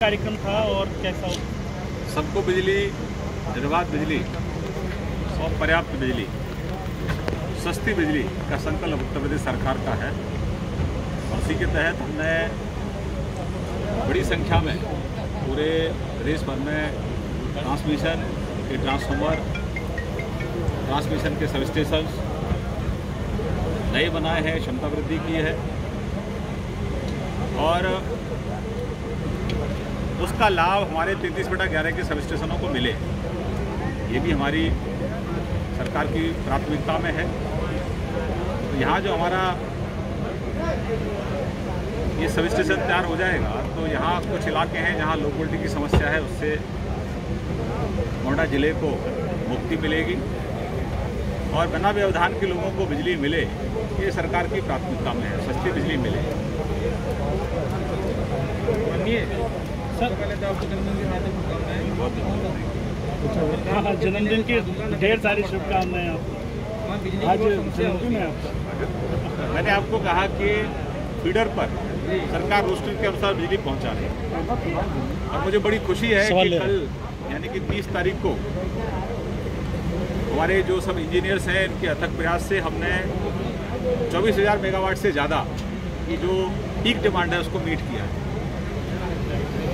कार्यक्रम था और कैसा हो? सबको बिजली, निर्बाध बिजली और पर्याप्त बिजली, सस्ती बिजली का संकल्प उत्तर प्रदेश सरकार का है और उसी के तहत हमने बड़ी संख्या में पूरे प्रदेश भर में ट्रांसमिशन के ट्रांसफार्मर, ट्रांसमिशन के सब स्टेशन नए बनाए हैं, क्षमता वृद्धि की है और उसका लाभ हमारे 33/11 के सब स्टेशनों को मिले, ये भी हमारी सरकार की प्राथमिकता में है। तो यहाँ जो हमारा ये सब स्टेशन तैयार हो जाएगा तो यहाँ कुछ इलाके हैं जहाँ लो वोल्टेज की समस्या है, उससे गोंडा जिले को मुक्ति मिलेगी और बिना व्यवधान के लोगों को बिजली मिले, ये सरकार की प्राथमिकता में है, सस्ती बिजली मिले। सर पहले तो आपको जन्मदिन की हार्दिक शुभकामनाएं। जन्मदिन की ढेर सारी शुभकामनाएं आपको। आज जन्मदिन है आपका। मैंने आपको कहा कि फीडर पर सरकार रोस्टर के अनुसार बिजली पहुंचा रही है और मुझे बड़ी खुशी है कि कल यानी कि 30 तारीख को हमारे जो सब इंजीनियर्स हैं, इनके अथक प्रयास से हमने 24,000 मेगावाट से ज़्यादा की जो पीक डिमांड है उसको मीट किया है।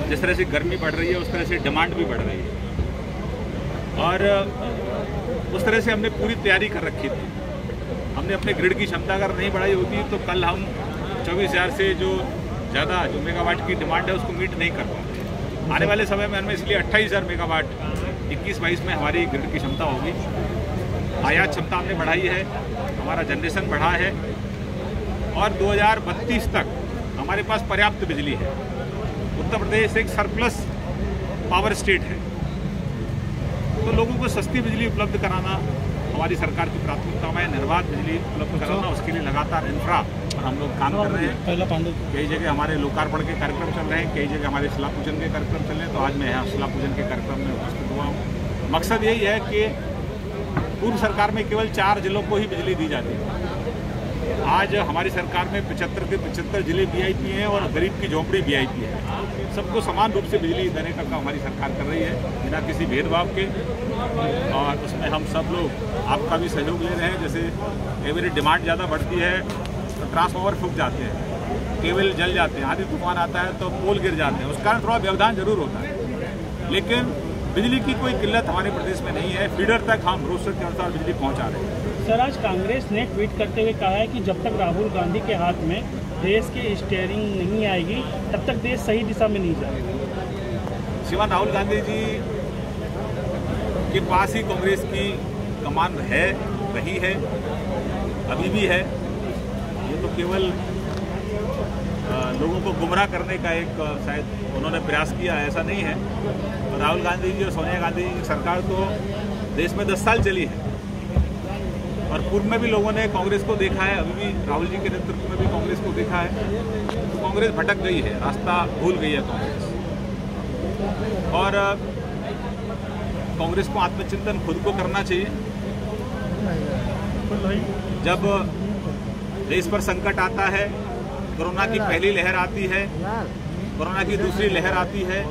जिस तरह से गर्मी बढ़ रही है उस तरह से डिमांड भी बढ़ रही है और उस तरह से हमने पूरी तैयारी कर रखी थी। हमने अपने ग्रिड की क्षमता अगर नहीं बढ़ाई होती तो कल हम 24,000 से जो ज़्यादा जो मेगावाट की डिमांड है उसको मीट नहीं कर पाते। आने वाले समय में हमें इसलिए 28,000 मेगावाट 21-22 में हमारी ग्रिड की क्षमता होगी। आयात क्षमता हमने बढ़ाई है, हमारा जनरेशन बढ़ा है और 2032 तक हमारे पास पर्याप्त बिजली है। उत्तर प्रदेश एक सरप्लस पावर स्टेट है, तो लोगों को सस्ती बिजली उपलब्ध कराना हमारी सरकार की प्राथमिकता में। निर्बाध बिजली उपलब्ध कराना, उसके लिए लगातार इंफ्रा और हम लोग काम कर रहे हैं। कई जगह हमारे लोकार्पण के कार्यक्रम चल रहे हैं, कई जगह हमारे शिला पूजन के कार्यक्रम चल रहे हैं। तो आज मैं यहाँ शिला पूजन के कार्यक्रम में उपस्थित हुआ हूँ। मकसद यही है कि पूर्व सरकार में केवल 4 जिलों को ही बिजली दी जाती है। आज हमारी सरकार में 75 के 75 जिले वीआईपी हैं और गरीब की झोंपड़ी वीआईपी है। सबको समान रूप से बिजली देने का काम हमारी सरकार कर रही है बिना किसी भेदभाव के और उसमें हम सब लोग आपका भी सहयोग ले रहे हैं। जैसे कई बार डिमांड ज़्यादा बढ़ती है तो ट्रांसफार्मर फूक जाते हैं, केबल जल जाते हैं, आधी तूफान आता है तो पोल गिर जाते हैं, उस कारण थोड़ा व्यवधान जरूर होता है, लेकिन बिजली की कोई किल्लत हमारे प्रदेश में नहीं है। फीडर तक हम रोस्टर के अनुसार बिजली पहुँचा रहे हैं। सर आज कांग्रेस ने ट्वीट करते हुए कहा है कि जब तक राहुल गांधी के हाथ में देश की स्टीयरिंग नहीं आएगी तब तक देश सही दिशा में नहीं जाएगा। श्रीमान राहुल गांधी जी के पास ही कांग्रेस की कमान है, रही है, अभी भी है। ये तो केवल लोगों को गुमराह करने का एक शायद उन्होंने प्रयास किया, ऐसा नहीं है। राहुल गांधी जी और सोनिया गांधी जी की सरकार तो देश में 10 साल चली है और पूर्व में भी लोगों ने कांग्रेस को देखा है, अभी भी राहुल जी के नेतृत्व में भी कांग्रेस को देखा है। तो कांग्रेस भटक गई है, रास्ता भूल गई है कांग्रेस और कांग्रेस को आत्मचिंतन खुद को करना चाहिए। जब देश पर संकट आता है, कोरोना की पहली लहर आती है, कोरोना की दूसरी लहर आती है,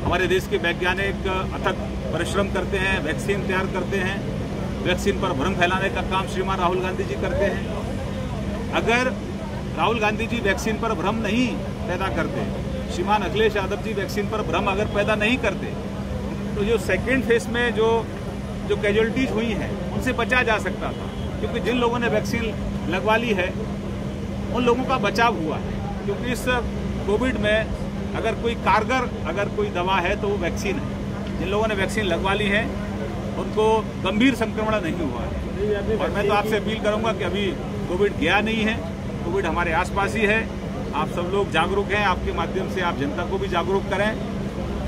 हमारे देश के वैज्ञानिक अथक परिश्रम करते हैं, वैक्सीन तैयार करते हैं, वैक्सीन पर भ्रम फैलाने का काम श्रीमान राहुल गांधी जी करते हैं। अगर राहुल गांधी जी वैक्सीन पर भ्रम नहीं पैदा करते, श्रीमान अखिलेश यादव जी वैक्सीन पर भ्रम अगर पैदा नहीं करते, तो जो सेकेंड फेज में जो कैजुअलिटीज हुई हैं उनसे बचा जा सकता था। क्योंकि जिन लोगों ने वैक्सीन लगवा ली है उन लोगों का बचाव हुआ है। क्योंकि इस कोविड में अगर कोई कारगर अगर कोई दवा है तो वो वैक्सीन है। जिन लोगों ने वैक्सीन लगवा ली है उनको गंभीर संक्रमण नहीं हुआ है। और मैं तो आपसे अपील करूंगा कि अभी कोविड गया नहीं है, कोविड हमारे आसपास ही है। आप सब लोग जागरूक हैं, आपके माध्यम से आप जनता को भी जागरूक करें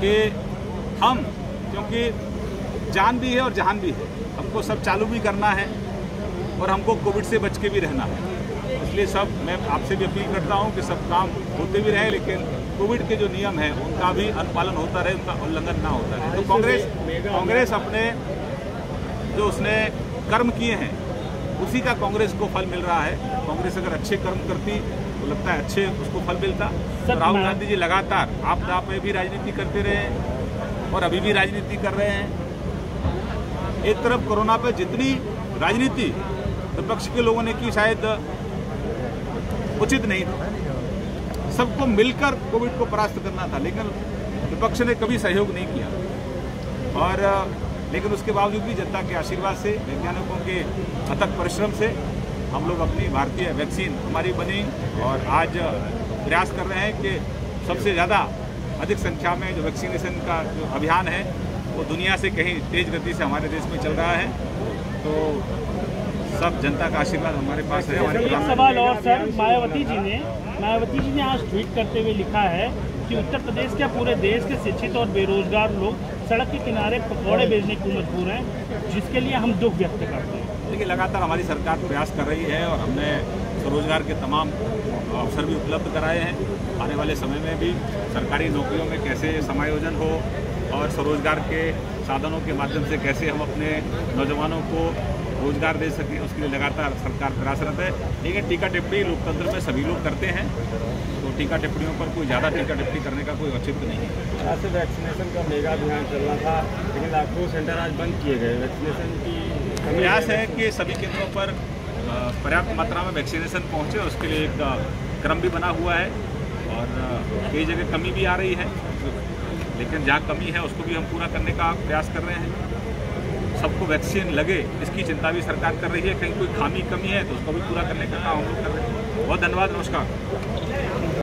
कि हम, क्योंकि जान भी है और जहान भी है, हमको सब चालू भी करना है और हमको कोविड से बच के भी रहना है। इसलिए सब मैं आपसे भी अपील करता हूं कि सब काम होते भी रहे, लेकिन कोविड के जो नियम हैं उनका भी अनुपालन होता रहे, उनका उल्लंघन ना होता रहे। तो कांग्रेस अपने जो उसने कर्म किए हैं उसी का कांग्रेस को फल मिल रहा है। कांग्रेस अगर अच्छे कर्म करती तो लगता है अच्छे उसको फल मिलता। तो राहुल गांधी जी लगातार आपदा पे भी राजनीति करते रहे हैं और अभी भी राजनीति कर रहे हैं। एक तरफ कोरोना पे जितनी राजनीति विपक्ष के लोगों ने की शायद उचित नहीं था, सबको मिलकर कोविड को परास्त करना था, लेकिन विपक्ष ने कभी सहयोग नहीं किया। और लेकिन उसके बावजूद भी जनता के आशीर्वाद से, वैज्ञानिकों के अथक परिश्रम से हम लोग अपनी भारतीय वैक्सीन हमारी बनी और आज प्रयास कर रहे हैं कि सबसे ज़्यादा अधिक संख्या में जो वैक्सीनेशन का जो अभियान है वो दुनिया से कहीं तेज गति से हमारे देश में चल रहा है। तो सब जनता का आशीर्वाद हमारे पास है। एक सवाल और सर, मायावती जी ने आज ट्वीट करते हुए लिखा है कि उत्तर प्रदेश के पूरे देश के शिक्षित और बेरोजगार लोग सड़क के किनारे पकौड़े बेचने को मजबूर हैं, जिसके लिए हम दुख व्यक्त करते हैं। देखिए, लगातार हमारी सरकार प्रयास कर रही है और हमने स्वरोजगार के तमाम अवसर भी उपलब्ध कराए हैं। आने वाले समय में भी सरकारी नौकरियों में कैसे समायोजन हो और स्वरोजगार के साधनों के माध्यम से कैसे हम अपने नौजवानों को रोजगार दे सकें, उसके लिए लगातार सरकार प्रयासरत है। लेकिन टीका टिप्पणी लोकतंत्र में सभी लोग करते हैं, तो टीका टिप्पणियों पर कोई ज़्यादा टीका टिप्पणी करने का कोई औचित्य नहीं है। आज से वैक्सीनेशन का मेगा अभियान चल रहा था, लेकिन लाखों सेंटर आज बंद किए गए। वैक्सीनेशन की प्रयास है कि सभी केंद्रों पर पर्याप्त मात्रा में वैक्सीनेशन पहुँचे, उसके लिए एक क्रम भी बना हुआ है और कई जगह कमी भी आ रही है, लेकिन जहाँ कमी है उसको भी हम पूरा करने का प्रयास कर रहे हैं। सबको वैक्सीन लगे इसकी चिंता भी सरकार कर रही है। कहीं कोई खामी कमी है तो उसको भी पूरा करने का काम हम लोग कर रहे हैं। बहुत धन्यवाद, नमस्कार।